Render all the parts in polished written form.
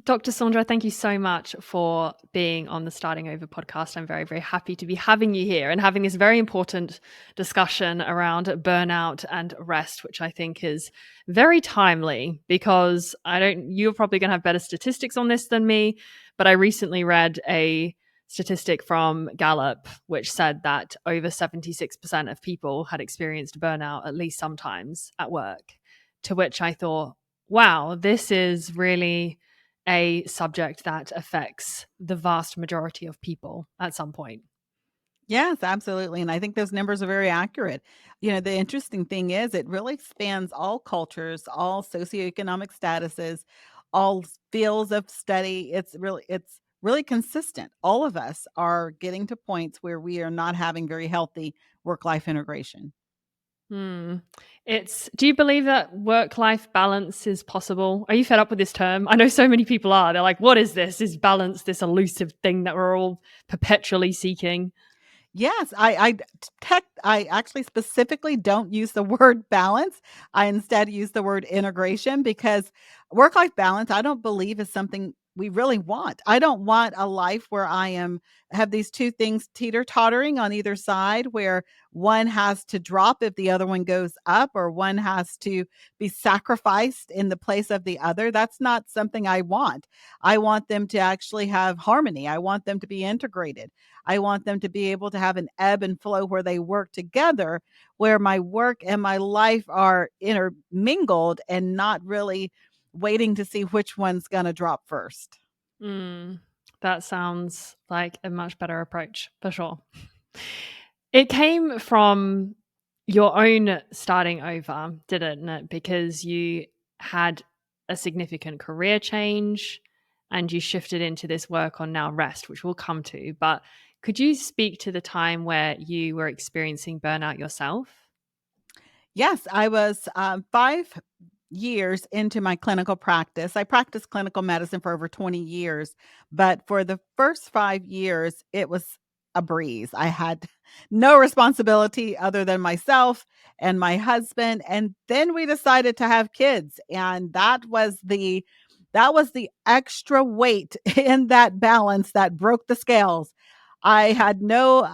Dr. Saundra, thank you so much for being on the Starting Over podcast. I'm very, very happy to be having you here and having this very important discussion around burnout and rest, which I think is very timely because you're probably going to have better statistics on this than me, but I recently read a statistic from Gallup, which said that over 76% of people had experienced burnout at least sometimes at work, to which I thought, wow, this is really a subject that affects the vast majority of people at some point. Yes, absolutely. And I think those numbers are very accurate. The interesting thing is it really spans all cultures, all socioeconomic statuses, all fields of study. It's really consistent. All of us are getting to points where we are not having very healthy work-life integration. Hmm. Do you believe that work-life balance is possible? Are you fed up with this term? I know so many people are. They're like, what is this? Is balance this elusive thing that we're all perpetually seeking? Yes, I actually specifically don't use the word balance. I instead use the word integration because work-life balance, I don't believe is something we really want. I don't want a life where have these two things teeter-tottering on either side where one has to drop if the other one goes up or one has to be sacrificed in the place of the other. That's not something I want. I want them to actually have harmony. I want them to be integrated. I want them to be able to have an ebb and flow where they work together, where my work and my life are intermingled and not really waiting to see which one's going to drop first. Mm, that sounds like a much better approach for sure. It came from your own starting over, didn't it? Because you had a significant career change and you shifted into this work on now rest, which we'll come to. But could you speak to the time where you were experiencing burnout yourself? Yes, I was 5 years into my clinical practice. I practiced clinical medicine for over 20 years, but for the first 5 years, it was a breeze. I had no responsibility other than myself and my husband. And then we decided to have kids. And that was the extra weight in that balance that broke the scales. I had no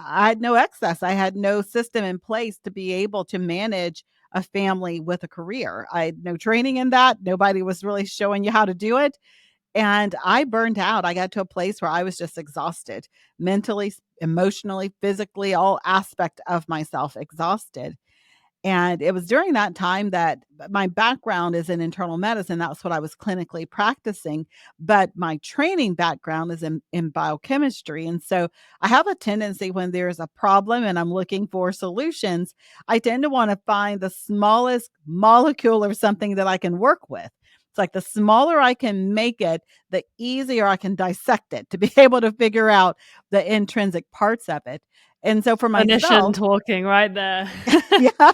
excess. I had no system in place to be able to manage a family with a career. I had no training in that. Nobody was really showing you how to do it. And I burned out. I got to a place where I was just exhausted, mentally, emotionally, physically, all aspect of myself exhausted. And it was during that time that my background is in internal medicine. That's what I was clinically practicing. But my training background is in biochemistry. And so I have a tendency when there's a problem and I'm looking for solutions, I tend to want to find the smallest molecule of something that I can work with. It's like the smaller I can make it, the easier I can dissect it to be able to figure out the intrinsic parts of it. And so for Clinician myself, talking right there. yeah.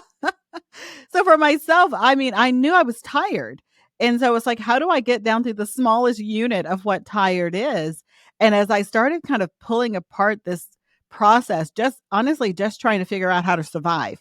So for myself, I mean, I knew I was tired. And so it's like, how do I get down to the smallest unit of what tired is? And as I started kind of pulling apart this process, just honestly, just trying to figure out how to survive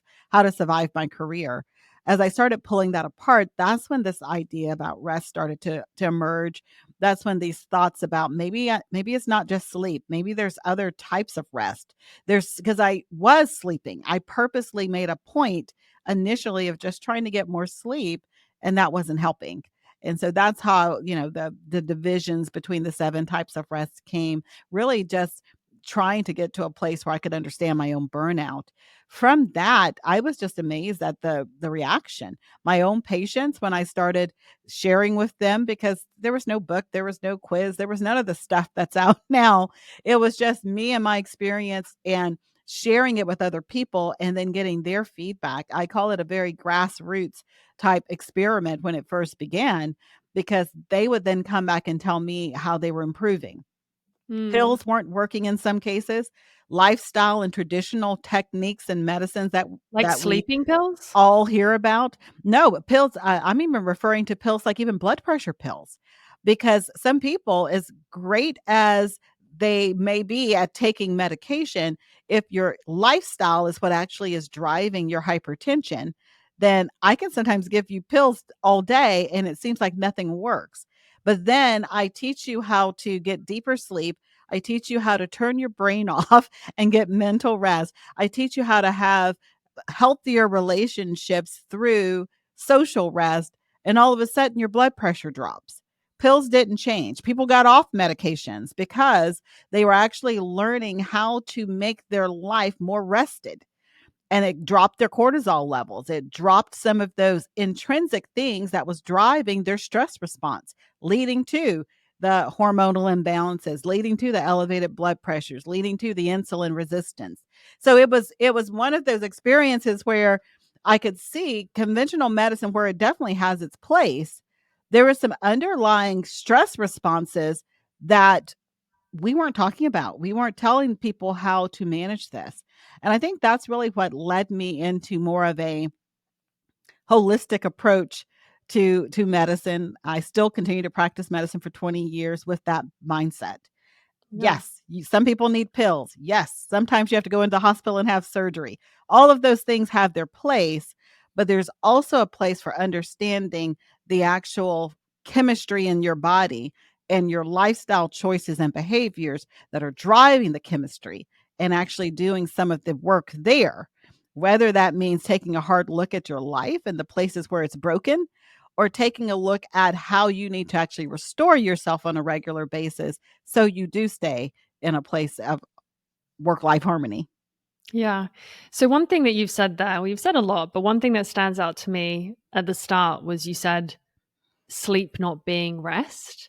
my career. As I started pulling that apart, that's when this idea about rest started to emerge. That's when these thoughts about maybe it's not just sleep. Maybe there's other types of rest. There's because I was sleeping. I purposely made a point initially of just trying to get more sleep, and that wasn't helping. And so that's how, the divisions between the 7 types of rest came, really just trying to get to a place where I could understand my own burnout. From that, I was just amazed at the reaction. My own patients when I started sharing with them, because there was no book, there was no quiz, there was none of the stuff that's out now. It was just me and my experience and sharing it with other people and then getting their feedback. I call it a very grassroots type experiment when it first began, because they would then come back and tell me how they were improving. Hmm. Pills weren't working in some cases. Lifestyle and traditional techniques and medicines that Like we sleeping pills? all hear about. No, but pills, I'm even referring to pills like even blood pressure pills, because some people, as great as they may be at taking medication, if your lifestyle is what actually is driving your hypertension, then I can sometimes give you pills all day and it seems like nothing works. But then I teach you how to get deeper sleep. I teach you how to turn your brain off and get mental rest. I teach you how to have healthier relationships through social rest. And all of a sudden, your blood pressure drops. Pills didn't change. People got off medications because they were actually learning how to make their life more rested, and it dropped their cortisol levels. It dropped some of those intrinsic things that was driving their stress response, leading to the hormonal imbalances, leading to the elevated blood pressures, leading to the insulin resistance. So it was one of those experiences where I could see conventional medicine, where it definitely has its place. There were some underlying stress responses that we weren't talking about. We weren't telling people how to manage this. And I think that's really what led me into more of a holistic approach to medicine. I still continue to practice medicine for 20 years with that mindset. Yeah. Yes, some people need pills. Yes, sometimes you have to go into the hospital and have surgery. All of those things have their place, but there's also a place for understanding the actual chemistry in your body and your lifestyle choices and behaviors that are driving the chemistry, and actually doing some of the work there. Whether that means taking a hard look at your life and the places where it's broken, or taking a look at how you need to actually restore yourself on a regular basis so you do stay in a place of work-life harmony. Yeah. So one thing that you've said there, well, you've said a lot, but one thing that stands out to me at the start was you said sleep not being rest.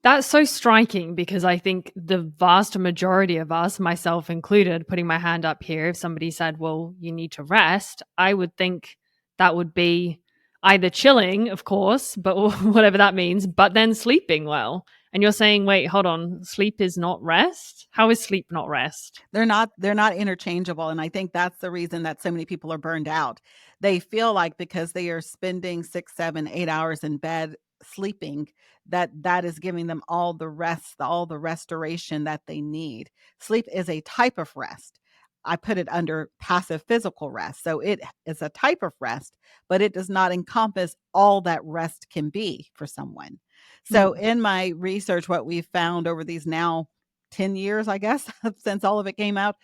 That's so striking because I think the vast majority of us, myself included, putting my hand up here, if somebody said, well, you need to rest, I would think that would be either chilling, of course, but whatever that means, but then sleeping well. And you're saying, wait, hold on, sleep is not rest? How is sleep not rest? They're not interchangeable, and I think that's the reason that so many people are burned out. They feel like because they are spending 6, 7, 8 hours in bed sleeping, that that is giving them all the rest, all the restoration that they need. Sleep is a type of rest. I put it under passive physical rest. So it is a type of rest, but it does not encompass all that rest can be for someone. So Mm. in my research, what we've found over these now 10 years, I guess, since all of it came out,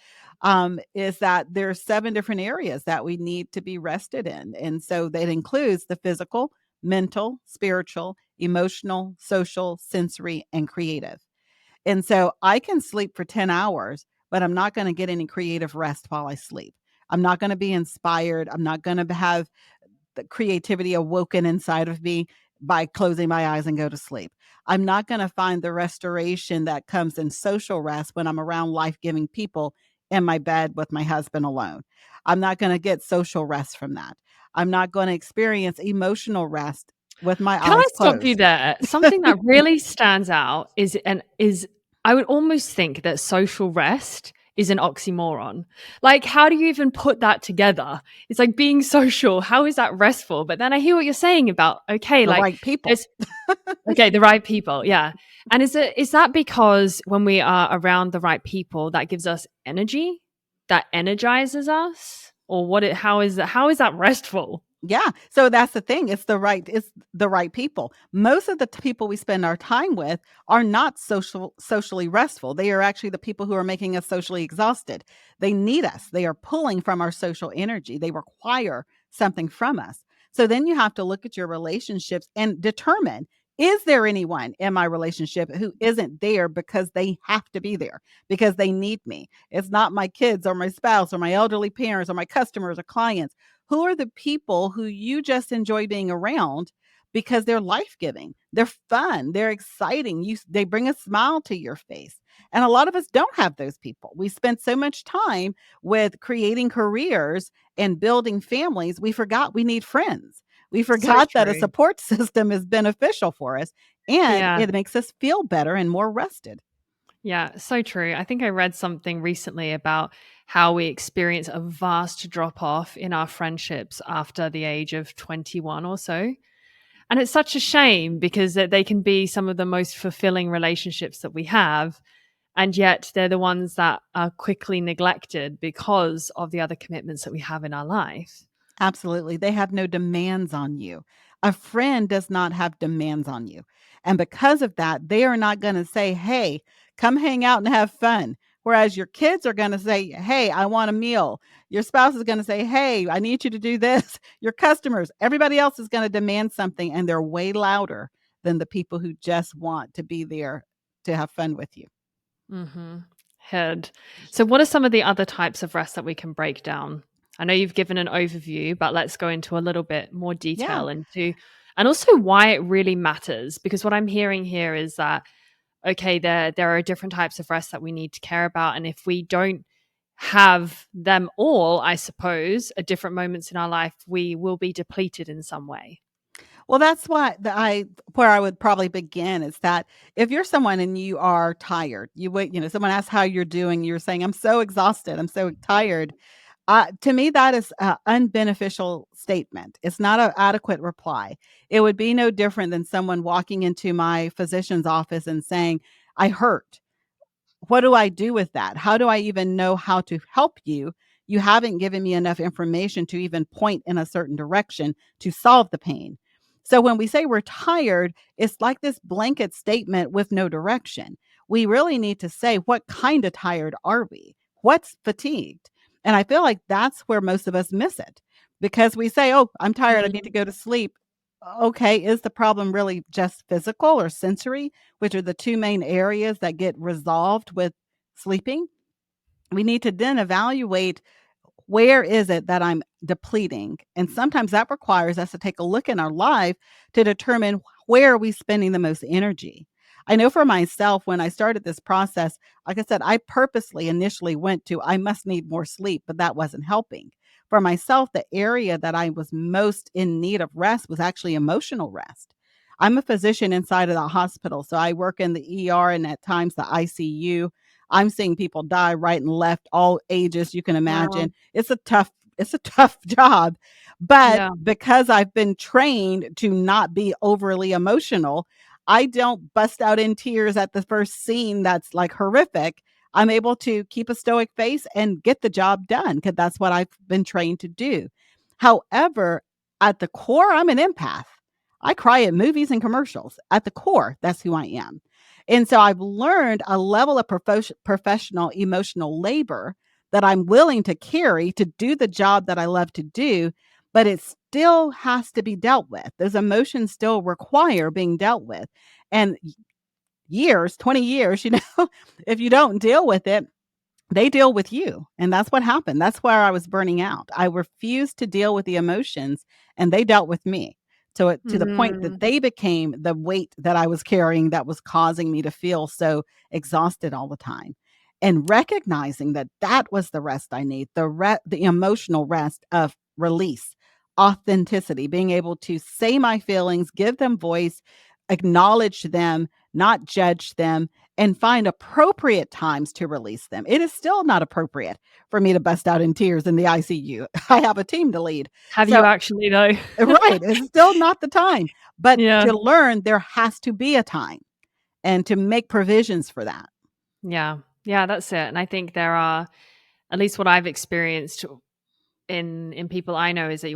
is that there's 7 different areas that we need to be rested in. And so that includes the physical, mental, spiritual, emotional, social, sensory, and creative. And so I can sleep for 10 hours, but I'm not going to get any creative rest while I sleep. I'm not going to be inspired. I'm not going to have the creativity awoken inside of me by closing my eyes and go to sleep. I'm not going to find the restoration that comes in social rest when I'm around life-giving people in my bed with my husband alone. I'm not going to get social rest from that. I'm not going to experience emotional rest with my Can I eyes stop you closed. there? Something that really stands out is I would almost think that social rest is an oxymoron. Like, how do you even put that together? It's like being social. How is that restful? But then I hear what you're saying about, okay, The like right people. there's okay, the right people, yeah. And is that because when we are around the right people, that gives us energy, that energizes us, or how is that restful? Yeah. So that's the thing. It's the right people. Most of the people we spend our time with are not socially restful. They are actually the people who are making us socially exhausted. They need us. They are pulling from our social energy. They require something from us. So then you have to look at your relationships and determine, is there anyone in my relationship who isn't there because they have to be there, because they need me? It's not my kids or my spouse or my elderly parents or my customers or clients. Who are the people who you just enjoy being around because they're life-giving, they're fun, they're exciting, they bring a smile to your face? And a lot of us don't have those people. We spent so much time with creating careers and building families, we forgot we need friends. We So forgot that a true. support system is beneficial for us, and Yeah. it makes us feel better and more rested. Yeah, so true. I think I read something recently about how we experience a vast drop off in our friendships after the age of 21 or so. And it's such a shame because they can be some of the most fulfilling relationships that we have. And yet they're the ones that are quickly neglected because of the other commitments that we have in our life. Absolutely. They have no demands on you. A friend does not have demands on you. And because of that, they are not going to say, hey, come hang out and have fun. Whereas your kids are going to say, hey, I want a meal. Your spouse is going to say, hey, I need you to do this. Your customers, everybody else is going to demand something, and they're way louder than the people who just want to be there to have fun with you. Mm-hmm. Heard. So, what are some of the other types of rest that we can break down? I know you've given an overview, but let's go into a little bit more Yeah. detail into, and also why it really matters. Because what I'm hearing here is that, okay, there are different types of rest that we need to care about, and if we don't have them all, I suppose, at different moments in our life, we will be depleted in some way. Well, that's what where I would probably begin is that if you're someone and you are tired, someone asks how you're doing, you're saying, I'm so exhausted, I'm so tired. To me, that is an unbeneficial statement. It's not an adequate reply. It would be no different than someone walking into my physician's office and saying, I hurt. What do I do with that? How do I even know how to help you? You haven't given me enough information to even point in a certain direction to solve the pain. So when we say we're tired, it's like this blanket statement with no direction. We really need to say, what kind of tired are we? What's fatigued? And I feel like that's where most of us miss it because we say, oh, I'm tired. I need to go to sleep. Okay, is the problem really just physical or sensory, which are the two main areas that get resolved with sleeping? We need to then evaluate, where is it that I'm depleting? And sometimes that requires us to take a look in our life to determine, where are we spending the most energy? I know for myself, when I started this process, like I said, I purposely initially went to, I must need more sleep, but that wasn't helping. For myself, the area that I was most in need of rest was actually emotional rest. I'm a physician inside of the hospital, so I work in the ER and at times the ICU. I'm seeing people die right and left, all ages you can Wow. imagine. It's a tough job. But Yeah. because I've been trained to not be overly emotional, I don't bust out in tears at the first scene that's like horrific. I'm able to keep a stoic face and get the job done because that's what I've been trained to do. However, at the core, I'm an empath. I cry at movies and commercials. At the core, that's who I am. And so I've learned a level of professional emotional labor that I'm willing to carry to do the job that I love to do, but it still has to be dealt with. Those emotions still require being dealt with. And years, 20 years, if you don't deal with it, they deal with you. And that's what happened. That's where I was burning out. I refused to deal with the emotions, and they dealt with me. To the point that Mm. they became the weight that I was carrying that was causing me to feel so exhausted all the time. And recognizing that that was the rest I need, the emotional rest of release, authenticity, being able to say my feelings, give them voice, acknowledge them, not judge them, and find appropriate times to release them. It is still not appropriate for me to bust out in tears in the ICU. I have a team to lead. Have you So, actually though? right, it's still not the time. But Yeah. to learn, there has to be a time and to make provisions for that. Yeah. Yeah, that's it. And I think there are, at least what I've experienced in people I know, is that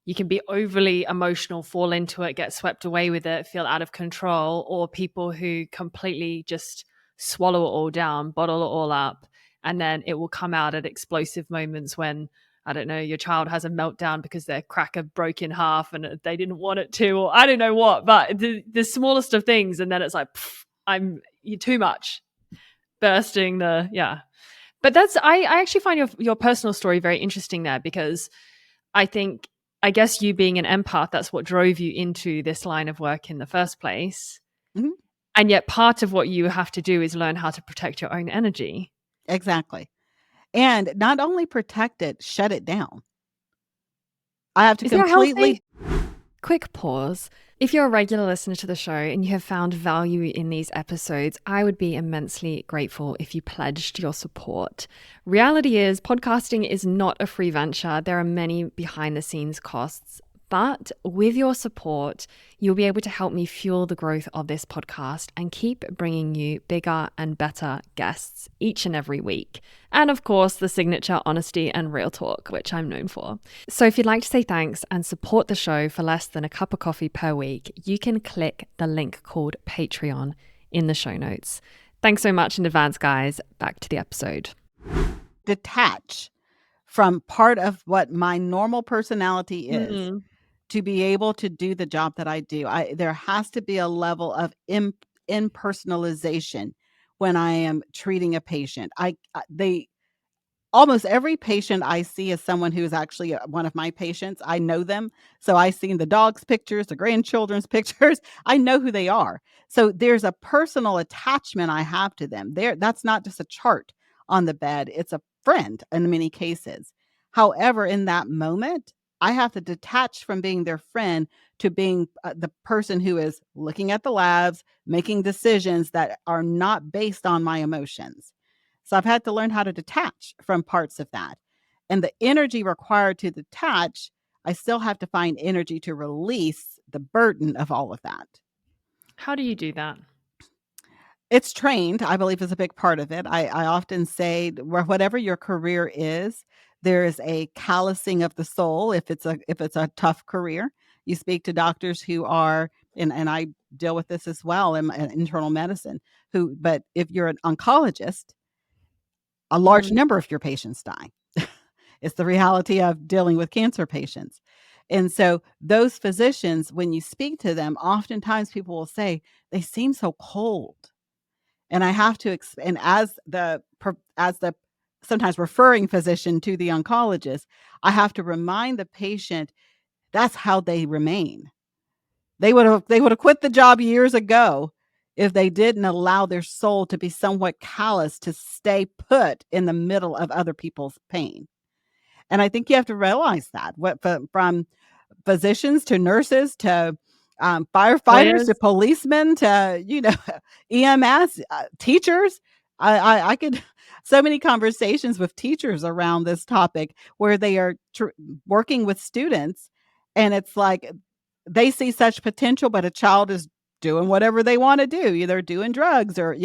you can be overly emotional, fall into it, get swept away with it, feel out of control, or people who completely just swallow it all down, bottle it all up, and then it will come out at explosive moments when, I don't know, your child has a meltdown because their cracker broke in half and they didn't want it to, or I don't know what, but the smallest of things, and then it's like, you're too much, bursting the, yeah. But I actually find your personal story very interesting there, because I think, I guess you being an empath, that's what drove you into this line of work in the first place. Mhm. And yet part of what you have to do is learn how to protect your own energy. Exactly. And not only protect it, shut it down. I have to Is that healthy? completely. Quick pause. If you're a regular listener to the show and you have found value in these episodes, I would be immensely grateful if you pledged your support. Reality is, podcasting is not a free venture. There are many behind the scenes costs, But with your support, you'll be able to help me fuel the growth of this podcast and keep bringing you bigger and better guests each and every week. And of course, the signature honesty and real talk, which I'm known for. So if you'd like to say thanks and support the show for less than a cup of coffee per week, you can click the link called Patreon in the show notes. Thanks so much in advance, guys. Back to the episode. Detach from part of what my normal personality is to be able to do the job that I do. There has to be a level of impersonalization when I am treating a patient. Almost every patient I see is someone who is actually one of my patients. I know them. So I've seen the dog's pictures, the grandchildren's pictures. I know who they are. So there's a personal attachment I have to them. That's not just a chart on the bed. It's a friend in many cases. However, in that moment, I have to detach from being their friend to being the person who is looking at the labs, making decisions that are not based on my emotions. So I've had to learn how to detach from parts of that. And the energy required to detach, I still have to find energy to release the burden of all of that. How do you do that? It's trained, I believe, is a big part of it. I often say, whatever your career is, there is a callousing of the soul. If it's a tough career, you speak to doctors who are, and I deal with this as well in internal medicine. But if you're an oncologist, a large number of your patients die. It's the reality of dealing with cancer patients. And so those physicians, when you speak to them, oftentimes people will say, they seem so cold. And I have to, and as the sometimes referring physician to the oncologist, I have to remind the patient that's how they remain. They would have quit the job years ago if they didn't allow their soul to be somewhat callous to stay put in the middle of other people's pain. And I think you have to realize that from physicians to nurses to firefighters to policemen to, EMS, teachers. I could so many conversations with teachers around this topic where they are working with students, and it's like they see such potential, but a child is doing whatever they want to do, either doing drugs or,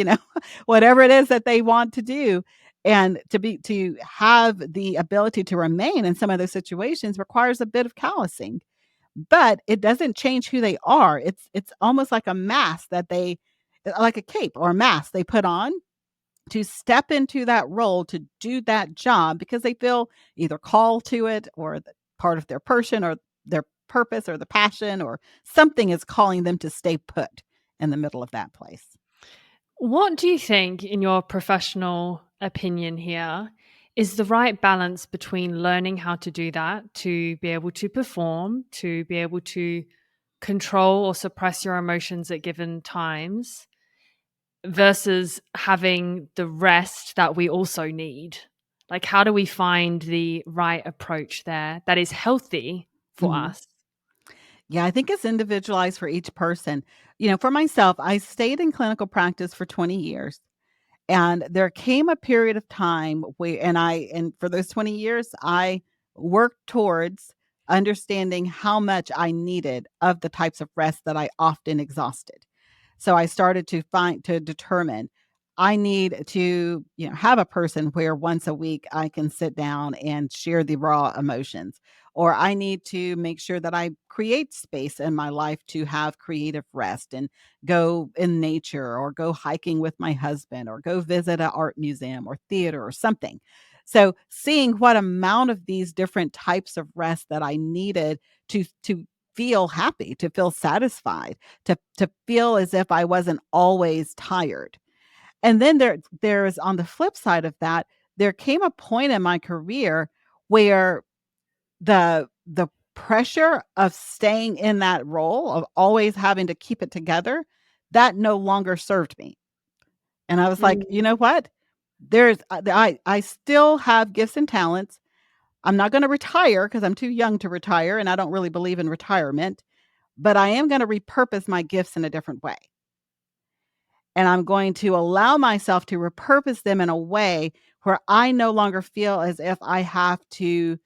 whatever it is that they want to do. And to have the ability to remain in some of those situations requires a bit of callousing, but it doesn't change who they are. It's almost like a mask like a cape or a mask they put on to step into that role to do that job because they feel either called to it or part of their person or their purpose or the passion or something is calling them to stay put in the middle of that place. What do you think, in your professional opinion here, is the right balance between learning how to do that, to be able to perform, to be able to control or suppress your emotions at given times, versus having the rest that we also need? Like, how do we find the right approach there that is healthy for us? Yeah, I think it's individualized for each person. For myself, I stayed in clinical practice for 20 years. And there came a period of time where, and for those 20 years, I worked towards understanding how much I needed of the types of rest that I often exhausted. So I started to determine I need to, have a person where once a week I can sit down and share the raw emotions, or I need to make sure that I create space in my life to have creative rest and go in nature or go hiking with my husband or go visit an art museum or theater or something. So seeing what amount of these different types of rest that I needed to feel happy, to feel satisfied, to feel as if I wasn't always tired. And then there's on the flip side of that, there came a point in my career where the pressure of staying in that role, of always having to keep it together, that no longer served me. And I was like, "You know what? There's I still have gifts and talents. I'm not gonna retire because 'cause I'm too young to retire, and I don't really believe in retirement, but I am gonna repurpose my gifts in a different way. And I'm going to allow myself to repurpose them in a way where I no longer feel as if I have to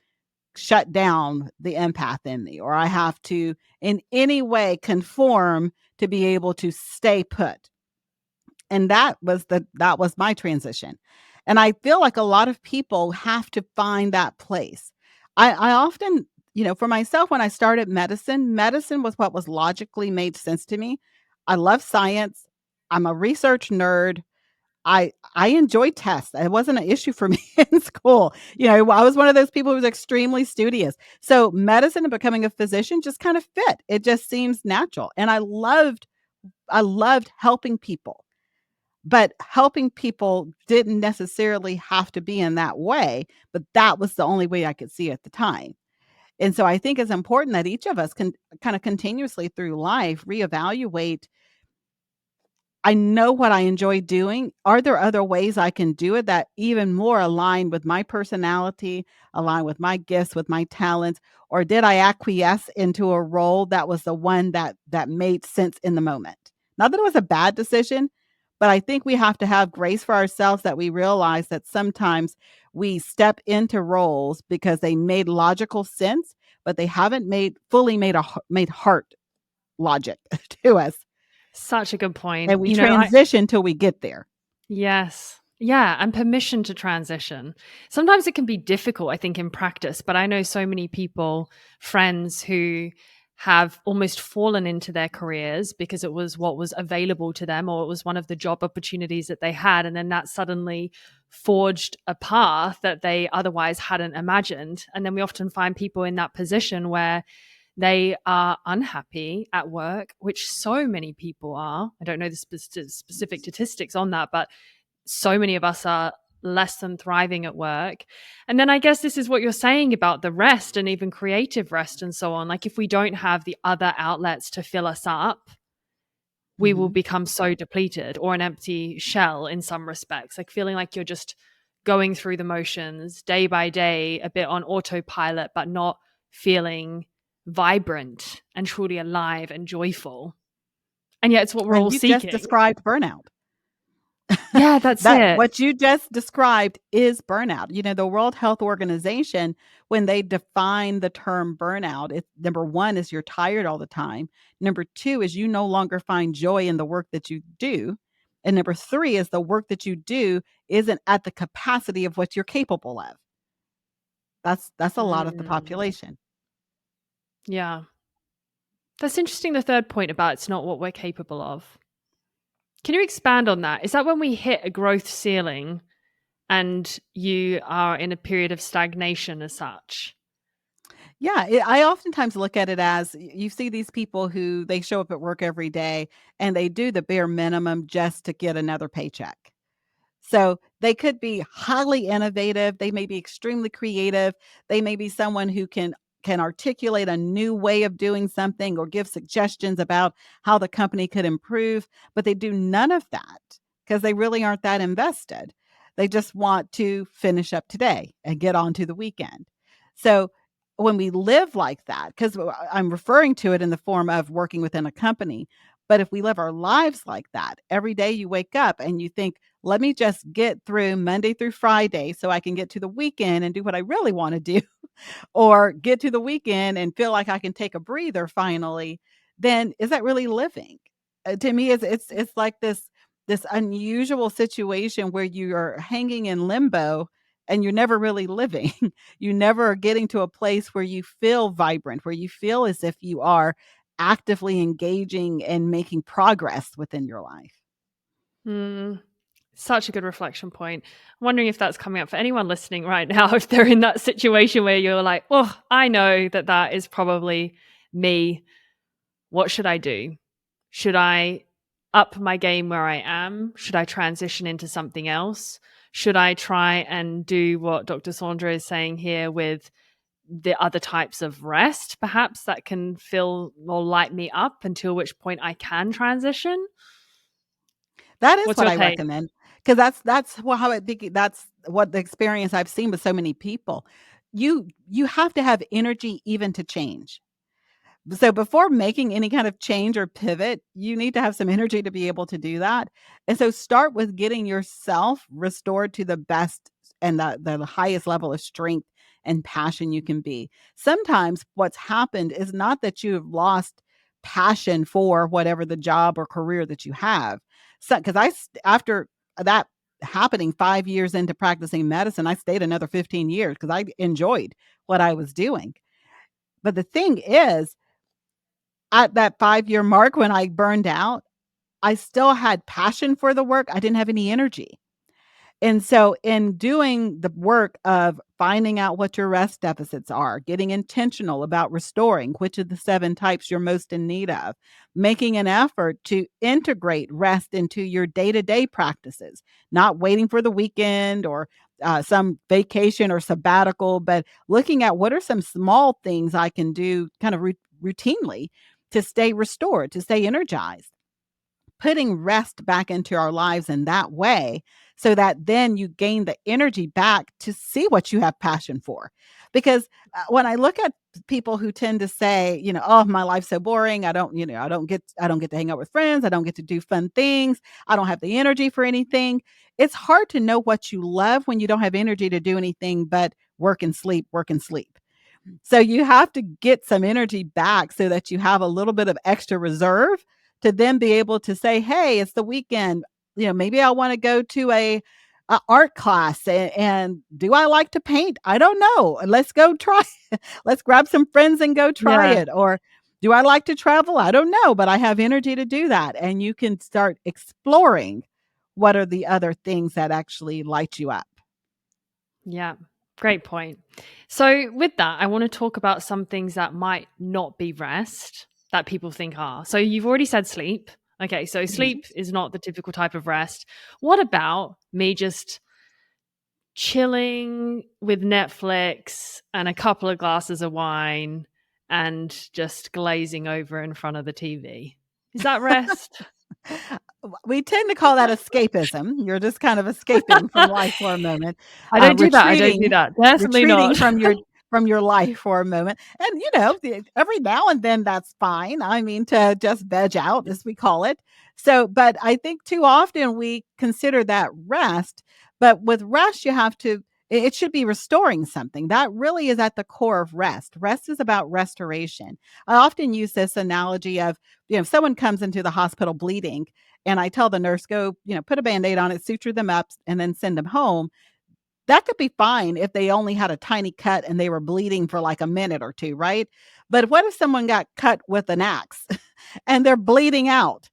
shut down the empath in me, or I have to in any way conform to be able to stay put. And that was my transition. And I feel like a lot of people have to find that place. I often, for myself, when I started medicine was what was logically made sense to me. I love science. I'm a research nerd. I enjoy tests. It wasn't an issue for me in school. I was one of those people who was extremely studious. So medicine and becoming a physician just kind of fit. It just seems natural. And I loved helping people. But helping people didn't necessarily have to be in that way, but that was the only way I could see at the time. And so I think it's important that each of us can kind of continuously through life reevaluate. I know what I enjoy doing. Are there other ways I can do it that even more align with my personality, align with my gifts, with my talents? Or did I acquiesce into a role that was the one that made sense in the moment? Not that it was a bad decision, but I think we have to have grace for ourselves that we realize that sometimes we step into roles because they made logical sense, but they haven't made heart logic to us. Such a good point. And we transition till we get there. Yes. Yeah, and permission to transition. Sometimes it can be difficult, I think, in practice, but I know so many people, friends who have almost fallen into their careers because it was what was available to them, or it was one of the job opportunities that they had. And then that suddenly forged a path that they otherwise hadn't imagined. And then we often find people in that position where they are unhappy at work, which so many people are. I don't know the specific statistics on that, but so many of us are less than thriving at work. And then I guess this is what you're saying about the rest and even creative rest and so on. Like if we don't have the other outlets to fill us up, we will become so depleted, or an empty shell in some respects, like feeling like you're just going through the motions day by day, a bit on autopilot, but not feeling vibrant and truly alive and joyful. And yet it's what we're all And you just seeking. described burnout. Yeah, that's it. What you just described is burnout. The World Health Organization, when they define the term burnout, number one is you're tired all the time. Number two is you no longer find joy in the work that you do. And number three is the work that you do isn't at the capacity of what you're capable of. That's a lot of the population. Yeah. That's interesting, the third point about it's not what we're capable of. Can you expand on that? Is that when we hit a growth ceiling and you are in a period of stagnation as such? Yeah, I oftentimes look at it as you see these people who they show up at work every day and they do the bare minimum just to get another paycheck. So they could be highly innovative. They may be extremely creative. They may be someone who can articulate a new way of doing something or give suggestions about how the company could improve, but they do none of that because they really aren't that invested. They just want to finish up today and get on to the weekend. So when we live like that, because I'm referring to it in the form of working within a company, but if we live our lives like that, every day you wake up and you think, let me just get through Monday through Friday so I can get to the weekend and do what I really want to do, or get to the weekend and feel like I can take a breather finally, then is that really living? To me, it's like this unusual situation where you are hanging in limbo and you're never really living. You never are getting to a place where you feel vibrant, where you feel as if you are actively engaging and making progress within your life. Such a good reflection point. I'm wondering if that's coming up for anyone listening right now, if they're in that situation where you're like, oh, I know that is probably me. What should I do? Should I up my game where I am? Should I transition into something else? Should I try and do what Dr. Saundra is saying here with the other types of rest, perhaps that can fill or light me up until which point I can transition? That is What's what your I take? recommend, because that's what the experience I've seen with so many people. You have to have energy even to change. So before making any kind of change or pivot, you need to have some energy to be able to do that. And so start with getting yourself restored to the best and the highest level of strength and passion you can be. Sometimes what's happened is not that you've lost passion for whatever the job or career that you have. So, because after that happening 5 years into practicing medicine, I stayed another 15 years because I enjoyed what I was doing. But the thing is, at that 5 year mark when I burned out, I still had passion for the work. I didn't have any energy. And so, in doing the work of finding out what your rest deficits are, getting intentional about restoring which of the 7 types you're most in need of, making an effort to integrate rest into your day to day practices, not waiting for the weekend or some vacation or sabbatical, but looking at what are some small things I can do kind of routinely to stay restored, to stay energized, putting rest back into our lives in that way so that then you gain the energy back to see what you have passion for. Because when I look at people who tend to say, oh, my life's so boring. I don't get to hang out with friends. I don't get to do fun things. I don't have the energy for anything. It's hard to know what you love when you don't have energy to do anything but work and sleep, work and sleep. So you have to get some energy back so that you have a little bit of extra reserve to then be able to say, hey, it's the weekend. Maybe I want to go to a art class and do I like to paint? I don't know. Let's go try. Let's grab some friends and go try Yeah. it. Or do I like to travel? I don't know, but I have energy to do that. And you can start exploring what are the other things that actually light you up. Yeah. Great point. So, with that, I want to talk about some things that might not be rest that people think are. So, you've already said sleep. Okay. So, Mhm. sleep is not the typical type of rest. What about me just chilling with Netflix and a couple of glasses of wine and just glazing over in front of the TV? Is that rest? We tend to call that escapism. You're just kind of escaping from life for a moment, I don't do that. I don't do retreating, that. Definitely retreating not. from your life for a moment. And every now and then that's fine. I mean, to just veg out, as we call it. So, but I think too often we consider that rest. But with rest, you have to. It should be restoring something. That really is at the core of rest. Rest is about restoration. I often use this analogy of, if someone comes into the hospital bleeding, and I tell the nurse, go, put a Band-Aid on it, suture them up, and then send them home. That could be fine if they only had a tiny cut and they were bleeding for like a minute or two, right? But what if someone got cut with an axe and they're bleeding out?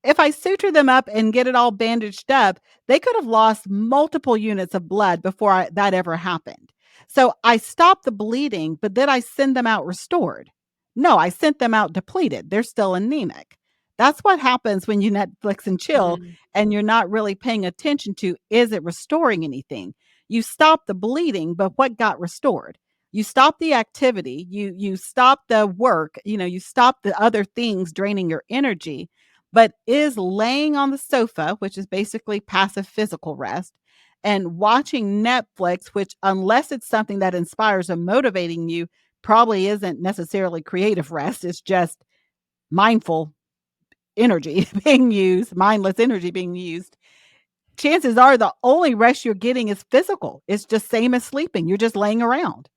If I suture them up and get it all bandaged up, they could have lost multiple units of blood before that ever happened. So I stop the bleeding, but then I send them out restored. No, I sent them out depleted. They're still anemic. That's what happens when you Netflix and chill Mm, and you're not really paying attention to, is it restoring anything? You stop the bleeding, but what got restored? You stop the activity, you stop the work, you stop the other things draining your energy, but is laying on the sofa, which is basically passive physical rest, and watching Netflix, which, unless it's something that inspires and motivating you, probably isn't necessarily creative rest. It's just mindful energy being used, mindless energy being used. Chances are the only rest you're getting is physical. It's just same as sleeping. You're just laying around.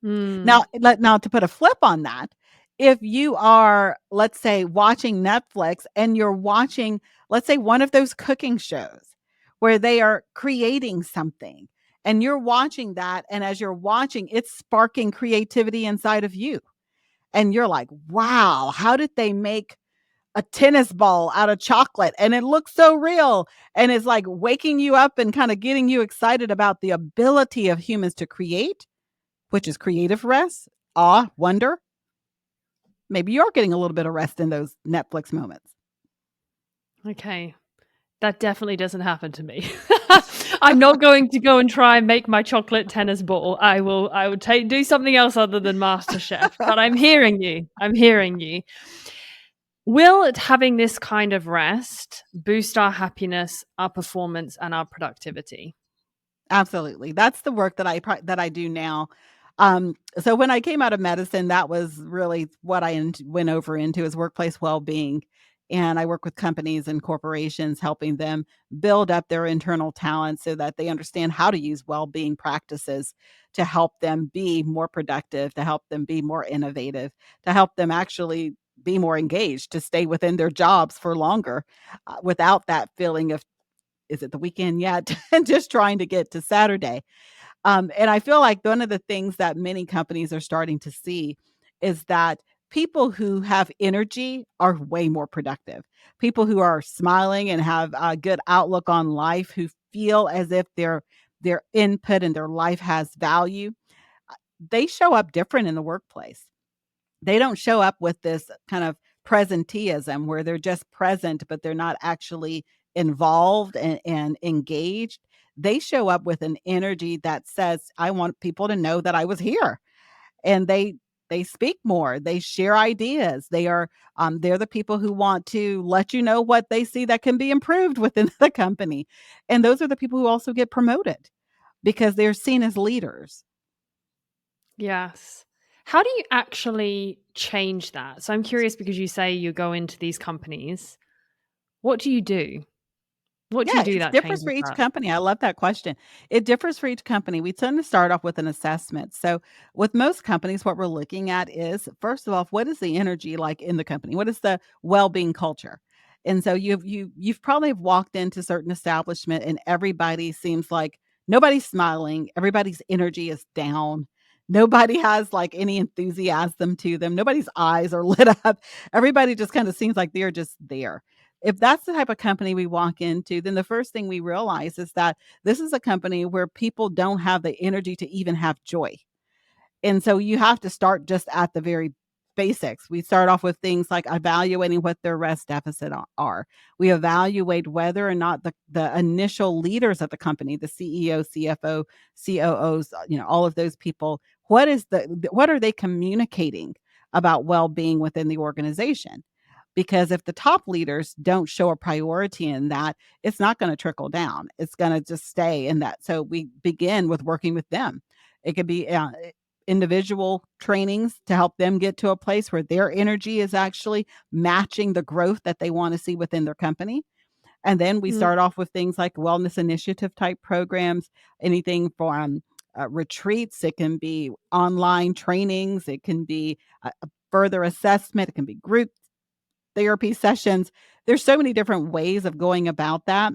mm, Now to put a flip on that, if you are, let's say, watching Netflix and you're watching, let's say, one of those cooking shows where they are creating something and you're watching that, and as you're watching, it's sparking creativity inside of you. And you're like, wow, how did they make a tennis ball out of chocolate? And it looks so real. And it's like waking you up and kind of getting you excited about the ability of humans to create, which is creative rest, awe, wonder. Maybe you're getting a little bit of rest in those Netflix moments. okay. That definitely doesn't happen to me. I'm not going to go and try and make my chocolate tennis ball. I will do something else other than MasterChef. But I'm hearing you. I'm hearing you. Will having this kind of rest boost our happiness, our performance, and our productivity? Absolutely. That's the work that I do now. So when I came out of medicine, that was really what I went over into, is workplace well-being. And I work with companies and corporations, helping them build up their internal talent so that they understand how to use well-being practices to help them be more productive, to help them be more innovative, to help them actually be more engaged, to stay within their jobs for longer, without that feeling of, is it the weekend yet? And just trying to get to Saturday. And I feel like one of the things that many companies are starting to see is that people who have energy are way more productive. People who are smiling and have a good outlook on life, who feel as if their input and their life has value, they show up different in the workplace. They don't show up with this kind of presenteeism where they're just present, but they're not actually involved and engaged. They show up with an energy that says, I want people to know that I was here. And they speak more, they share ideas. They're the people who want to let you know what they see that can be improved within the company. And those are the people who also get promoted because they're seen as leaders. Yes. How do you actually change that? So I'm curious because you say you go into these companies. What do you do? What do you Yeah, do it that differs for changes each that? company. I love that question. It differs for each company. We tend to start off with an assessment. So, with most companies, what we're looking at is, first of all, what is the energy like in the company? What is the well-being culture? And so you've probably walked into certain establishment and everybody seems like nobody's smiling, everybody's energy is down. Nobody has like any enthusiasm to them. Nobody's eyes are lit up. Everybody just kind of seems like they're just there. If that's the type of company we walk into, then the first thing we realize is that this is a company where people don't have the energy to even have joy. And so you have to start just at the very basics. We start off with things like evaluating what their rest deficit are. We evaluate whether or not the initial leaders of the company, the CEO, CFO, COOs, all of those people, what are they communicating about well-being within the organization? Because if the top leaders don't show a priority in that, it's not going to trickle down. It's going to just stay in that. So we begin with working with them. It could be individual trainings to help them get to a place where their energy is actually matching the growth that they want to see within their company. And then we Mm, start off with things like wellness initiative type programs, anything from retreats. It can be online trainings. It can be a further assessment. It can be group therapy sessions. There's so many different ways of going about that.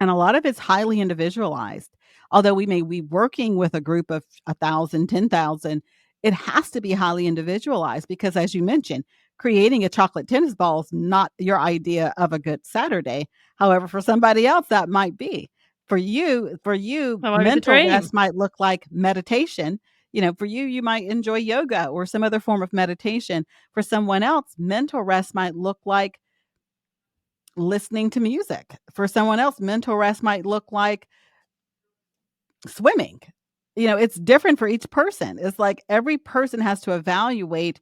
And a lot of it's highly individualized. Although we may be working with a group of 1,000, 10,000, it has to be highly individualized because, as you mentioned, creating a chocolate tennis ball is not your idea of a good Saturday. However, for somebody else, that might be. For you, that might be the mental dream. rest might look like meditation. For you, you might enjoy yoga or some other form of meditation. For someone else, mental rest might look like listening to music. For someone else, mental rest might look like swimming. It's different for each person. It's like every person has to evaluate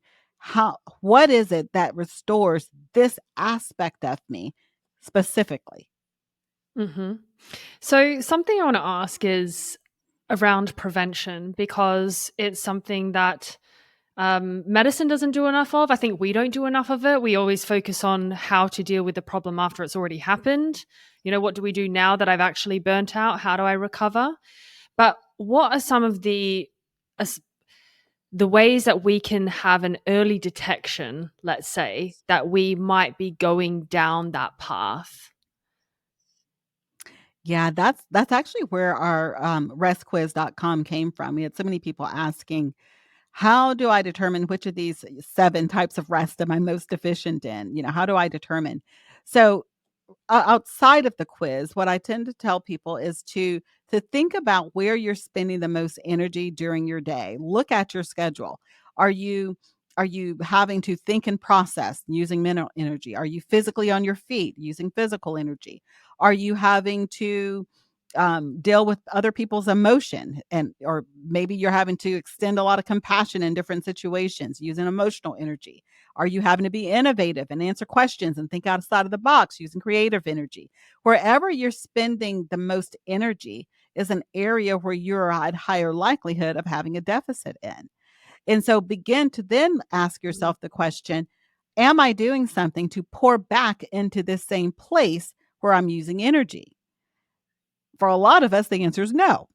what is it that restores this aspect of me specifically. Hmm. So something I want to ask is around prevention because it's something that medicine doesn't do enough of. I think we don't do enough of it. We always focus on how to deal with the problem after it's already happened. What do we do now that I've actually burnt out? How do I recover? But what are some of as- the ways that we can have an early detection, let's say, that we might be going down that path? Yeah, that's actually where our restquiz.com came from. We had so many people asking, how do I determine which of these 7 types of rest am I most deficient in? How do I determine? So outside of the quiz, what I tend to tell people is to think about where you're spending the most energy during your day. Look at your schedule. Are you having to think and process using mental energy? Are you physically on your feet using physical energy? Are you having to deal with other people's emotion, or maybe you're having to extend a lot of compassion in different situations using emotional energy? Are you having to be innovative and answer questions and think outside of the box using creative energy? Wherever you're spending the most energy is an area where you're at higher likelihood of having a deficit in. And so begin to then ask yourself the question, Am I doing something to pour back into this same place where I'm using energy? For a lot of us, the answer is no.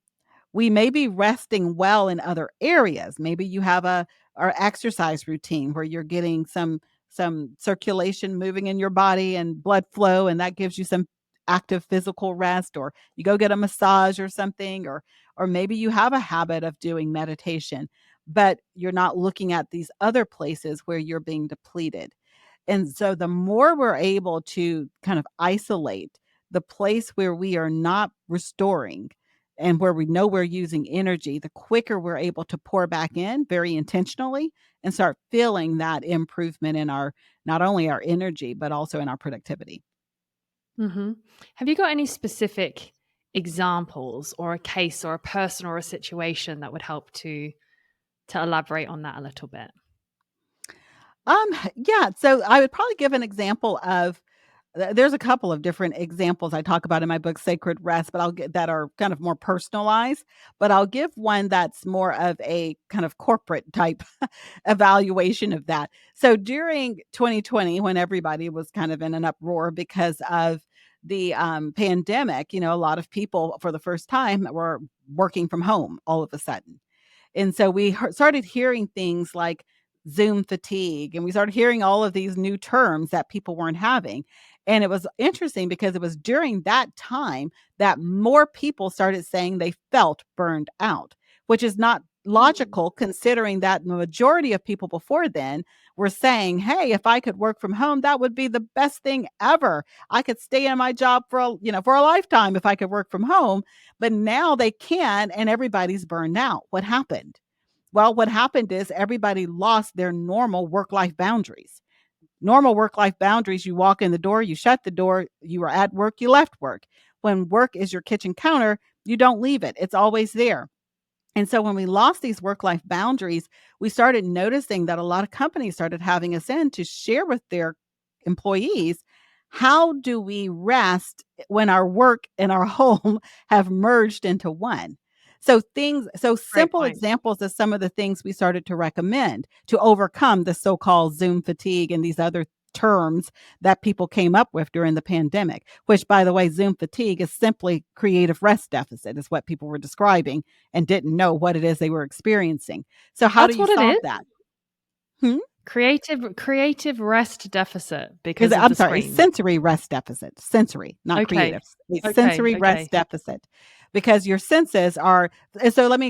We may be resting well in other areas. Maybe you have a or exercise routine where you're getting some circulation moving in your body and blood flow, and that gives you some active physical rest, or you go get a massage or something, or maybe you have a habit of doing meditation, but you're not looking at these other places where you're being depleted. And so the more we're able to kind of isolate the place where we are not restoring and where we know we're using energy, the quicker we're able to pour back in very intentionally and start feeling that improvement in our not only our energy, but also in our productivity. Hmm. Have you got any specific examples or a case or a person or a situation that would help to elaborate on that a little bit? Yeah, so I would probably give an example of there's a couple of different examples I talk about in my book, Sacred Rest, but I'll get that are kind of more personalized. But I'll give one that's more of a kind of corporate type evaluation of that. So during 2020, when everybody was kind of in an uproar because of the pandemic, a lot of people for the first time were working from home all of a sudden. And so we started hearing things like Zoom fatigue, and we started hearing all of these new terms that people weren't having. And it was interesting because it was during that time that more people started saying they felt burned out, which is not Mm. logical considering that the majority of people before then were saying, "Hey, if I could work from home, that would be the best thing ever. I could stay in my job for a lifetime if I could work from home." But now they can, and everybody's burned out. What happened? Well, what happened is everybody lost their normal work life boundaries. Normal work life boundaries, you walk in the door, you shut the door, you are at work, you left work. When work is your kitchen counter, you don't leave it, it's always there. And so when we lost these work life boundaries, we started noticing that a lot of companies started having us in to share with their employees, how do we rest when our work and our home have merged into one? So Great simple point. examples of some of the things we started to recommend to overcome the so-called Zoom fatigue and these other terms that people came up with during the pandemic, which by the way, Zoom fatigue is simply creative rest deficit is what people were describing and didn't know what it is they were experiencing. So how do That's you what it solve is. that? Hmm? Creative rest deficit Is because it of I'm the sorry, a screens. sensory rest deficit, sensory, not Okay. creative. A Okay. sensory rest Okay. deficit because your senses are and so let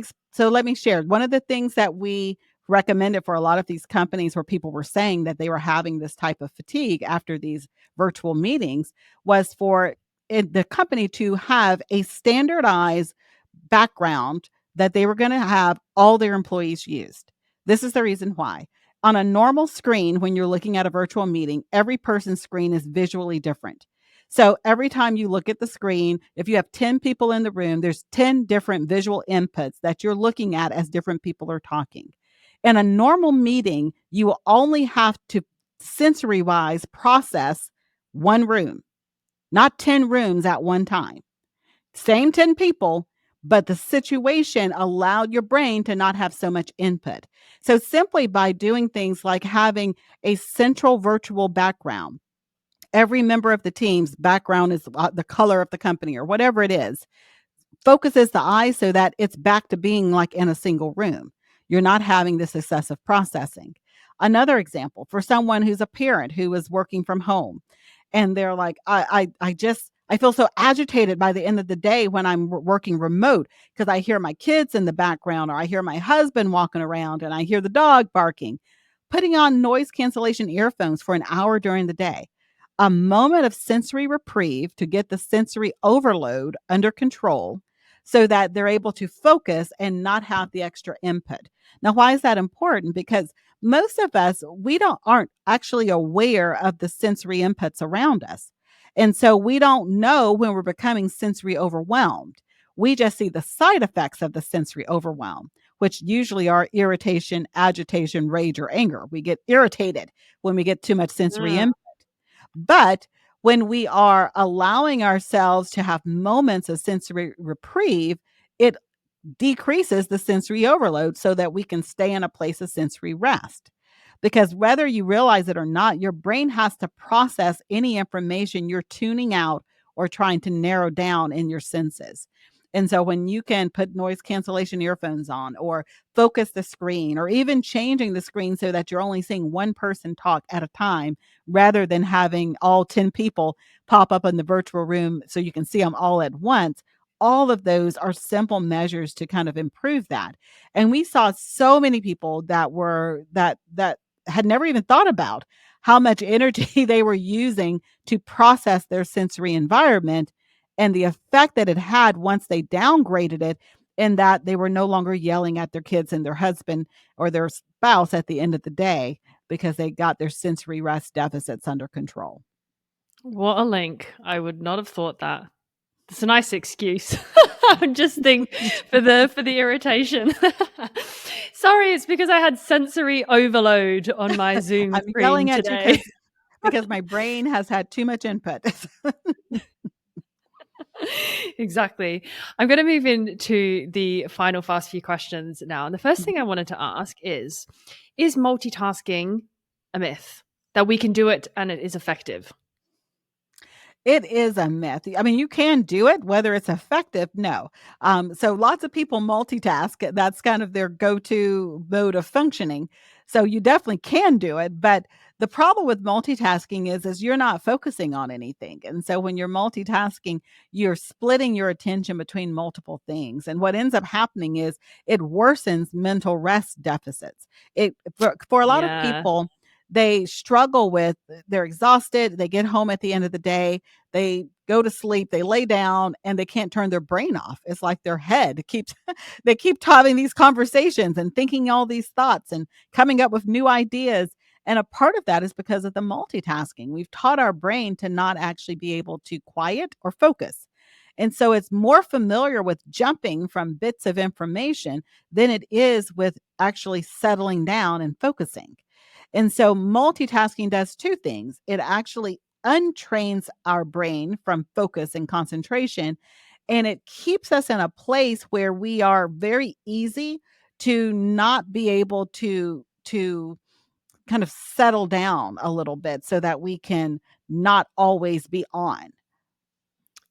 me share. One of the things that we recommended for a lot of these companies where people were saying that they were having this type of fatigue after these virtual meetings was for the company to have a standardized background that they were going to have all their employees used. This is the reason why. On a normal screen, when you're looking at a virtual meeting, every person's screen is visually different. So every time you look at the screen, if you have 10 people in the room, there's 10 different visual inputs that you're looking at as different people are talking. In a normal meeting, you will only have to sensory wise process one room, not 10 rooms at one time. Same 10 people, but the situation allowed your brain to not have so much input. So simply by doing things like having a central virtual background, every member of the team's background is the color of the company or whatever it is, focuses the eye so that it's back to being like in a single room. You're not having this excessive processing. Another example for someone who's a parent who is working from home and they're like, I feel so agitated by the end of the day when I'm working remote because I hear my kids in the background or I hear my husband walking around and I hear the dog barking. Putting on noise cancellation earphones for an hour during the day, a moment of sensory reprieve to get the sensory overload under control so that they're able to focus and not have the extra input. Now, why is that important? Because most of us, we don't aren't actually aware of the sensory inputs around us. And so we don't know when we're becoming sensory overwhelmed. We just see the side effects of the sensory overwhelm, which usually are irritation, agitation, rage, or anger. We get irritated when we get too much sensory Mm. input. But when we are allowing ourselves to have moments of sensory reprieve, it decreases the sensory overload so that we can stay in a place of sensory rest. because whether you realize it or not, your brain has to process any information you're tuning out or trying to narrow down in your senses. And so when you can put noise cancellation earphones on, or focus the screen, or even changing the screen so that you're only seeing one person talk at a time rather than having all 10 people pop up in the virtual room so you can see them all at once, all of those are simple measures to kind of improve that. And we saw so many people that had never even thought about how much energy they were using to process their sensory environment, and the effect that it had once they downgraded it, in that they were no longer yelling at their kids and their husband or their spouse at the end of the day because they got their sensory rest deficits under control. What a link. I would not have thought that. It's a nice excuse. I'm just think for the irritation. Sorry, it's because I had sensory overload on my Zoom I'm screen yelling at you today. because my brain has had too much input. Exactly. I'm going to move into the final fast few questions now. And the first thing I wanted to ask is multitasking a myth? That we can do it and it is effective? It is a myth. I mean, you can do it, whether it's effective, no. So lots of people multitask. That's kind of their go-to mode of functioning. So you definitely can do it, but the problem with multitasking is you're not focusing on anything. And so when you're multitasking, you're splitting your attention between multiple things. And what ends up happening is it worsens mental rest deficits. For a lot of Yeah. people, they struggle with, they're exhausted, they get home at the end of the day, they go to sleep, they lay down, and they can't turn their brain off. It's like their head keeps they keep having these conversations and thinking all these thoughts and coming up with new ideas. And a part of that is because of the multitasking. We've taught our brain to not actually be able to quiet or focus. And so it's more familiar with jumping from bits of information than it is with actually settling down and focusing. And so multitasking does two things. It actually untrains our brain from focus and concentration, and it keeps us in a place where we are very easy to not be able to kind of settle down a little bit so that we can not always be on.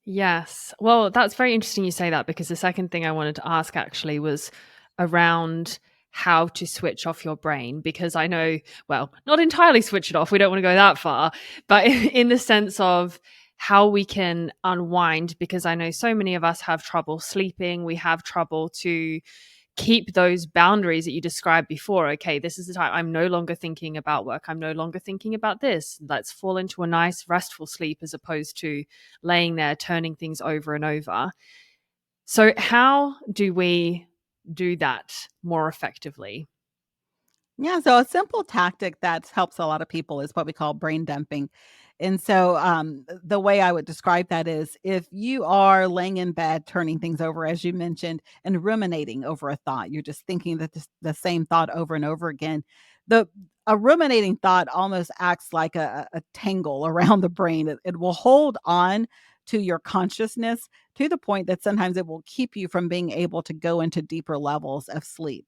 Yes. Well, that's very interesting you say that, because the second thing I wanted to ask actually was around how to switch off your brain, because I know, well, not entirely switch it off. We don't want to go that far, but in the sense of how we can unwind, because I know so many of us have trouble sleeping. We have trouble to keep those boundaries that you described before. Okay, this is the time I'm no longer thinking about work. I'm no longer thinking about this. Let's fall into a nice restful sleep, as opposed to laying there turning things over and over. So how do we do that more effectively? Yeah, so a simple tactic that helps a lot of people is what we call brain dumping. And so the way I would describe that is, if you are laying in bed, turning things over, as you mentioned, and ruminating over a thought, you're just thinking that the same thought over and over again. The A ruminating thought almost acts like a tangle around the brain. It will hold on to your consciousness to the point that sometimes it will keep you from being able to go into deeper levels of sleep.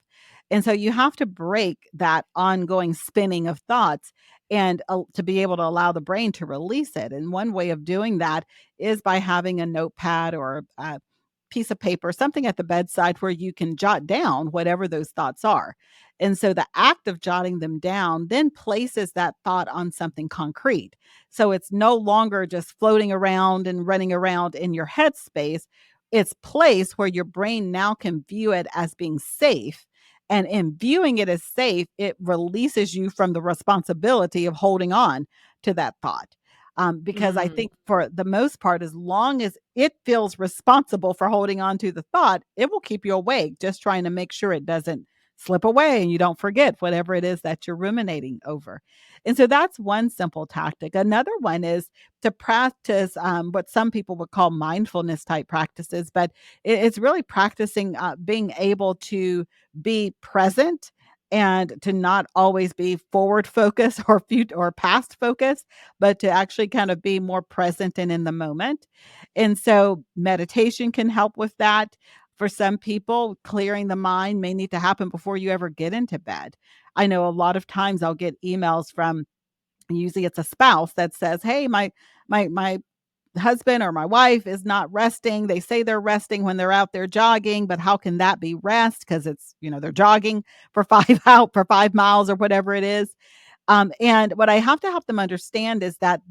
And so you have to break that ongoing spinning of thoughts, and to be able to allow the brain to release it. And one way of doing that is by having a notepad or a piece of paper, something at the bedside where you can jot down whatever those thoughts are. And so the act of jotting them down then places that thought on something concrete. So it's no longer just floating around and running around in your headspace. It's placed where your brain now can view it as being safe, and in viewing it as safe, it releases you from the responsibility of holding on to that thought. Because I Mm. think for the most part, as long as it feels responsible for holding on to the thought, it will keep you awake, just trying to make sure it doesn't slip away and you don't forget whatever it is that you're ruminating over. And so that's one simple tactic. Another one is to practice what some people would call mindfulness type practices, but it's really practicing being able to be present and to not always be forward focused or future or past focused, but to actually kind of be more present and in the moment. And so meditation can help with that. For some people, clearing the mind may need to happen before you ever get into bed. I know a lot of times I'll get emails from, usually it's a spouse that says, "Hey, my husband or my wife is not resting. They say they're resting when they're out there jogging, but how can that be rest? Because it's, they're jogging for 5 miles or whatever it is." And what I have to help them understand is that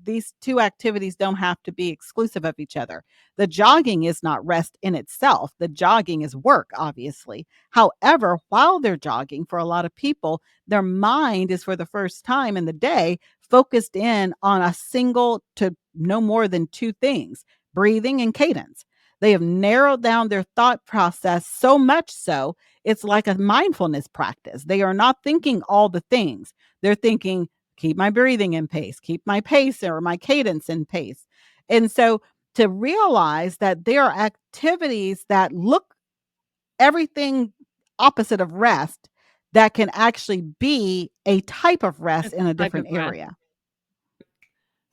these two activities don't have to be exclusive of each other. The jogging is not rest in itself. The jogging is work, obviously. However, while they're jogging, for a lot of people, their mind is for the first time in the day focused in on a single to no more than two things: breathing and cadence. They have narrowed down their thought process so much so it's like a mindfulness practice. They are not thinking all the things. They're thinking, keep my breathing in pace, keep my pace or my cadence in pace. And so to realize that there are activities that look everything opposite of rest that can actually be a type of rest It's in a a type different of rest. area.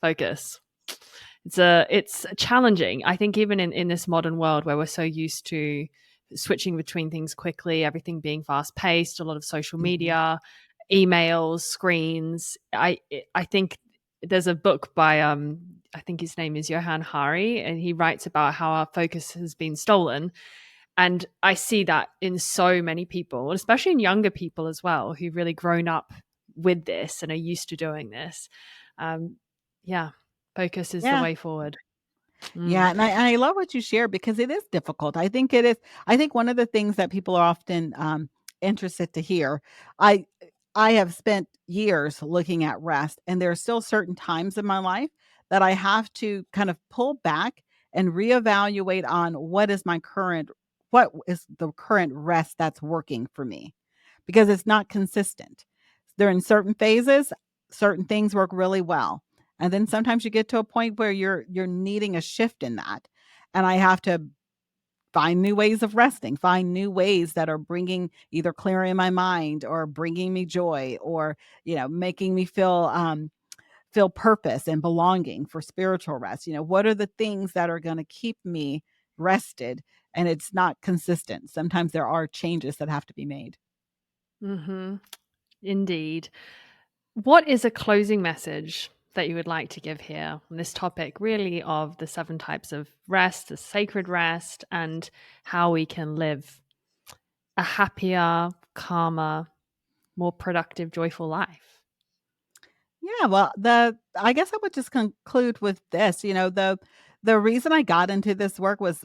Focus. It's challenging. I think even in this modern world where we're so used to switching between things quickly, everything being fast paced, a lot of social Mhm. media, emails, screens. I think there's a book by I think his name is Johan Hari, and he writes about how our focus has been stolen. And I see that in so many people, especially in younger people as well, who've really grown up with this and are used to doing this. Um, yeah, focus is the Yeah. way forward. Yeah, Mm. and I love what you share because it is difficult. I think it is. I think one of the things that people are often interested to hear. I I have spent years looking at rest, and there are still certain times in my life that I have to kind of pull back and reevaluate on what is the current rest that's working for me, because it's not consistent. They're in certain phases, certain things work really well. And then sometimes you get to a point where you're needing a shift in that. And I have to find new ways of resting, find new ways that are bringing either clearing my mind or bringing me joy or, making me feel purpose and belonging for spiritual rest. What are the things that are going to keep me rested? And it's not consistent. Sometimes there are changes that have to be made. Hmm. Indeed. What is a closing message that you would like to give here on this topic, really, of the 7 types of rest, the sacred rest, and how we can live a happier, calmer, more productive, joyful life? Yeah, well, I guess I would just conclude with this. The reason I got into this work was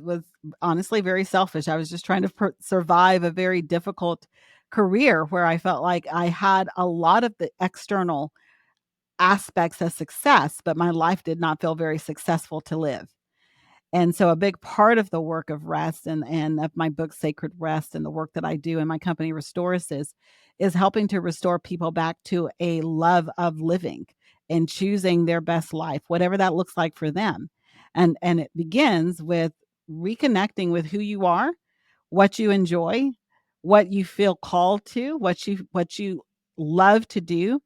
honestly very selfish. I was just trying to survive a very difficult career where I felt like I had a lot of the external aspects of success, but my life did not feel very successful to live. And so a big part of the work of rest and of my book, Sacred Rest, and the work that I do in my company, Restores, is helping to restore people back to a love of living and choosing their best life, whatever that looks like for them. And it begins with reconnecting with who you are, what you enjoy, what you feel called to, what you love to do.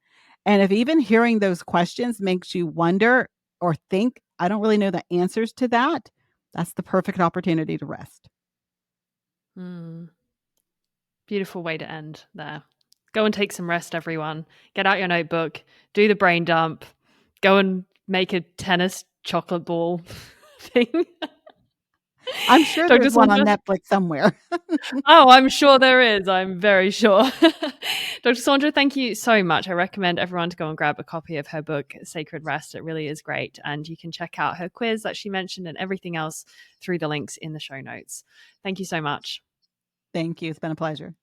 And if even hearing those questions makes you wonder or think, I don't really know the answers to that, that's the perfect opportunity to rest. Mm. Beautiful way to end there. Go and take some rest, everyone. Get out your notebook, do the brain dump, go and make a tennis chocolate ball thing. I'm sure Dr. there's one on Saundra? Netflix somewhere. Oh, I'm sure there is. I'm very sure. Dr. Saundra, thank you so much. I recommend everyone to go and grab a copy of her book, Sacred Rest. It really is great. And you can check out her quiz that she mentioned and everything else through the links in the show notes. Thank you so much. Thank you. It's been a pleasure.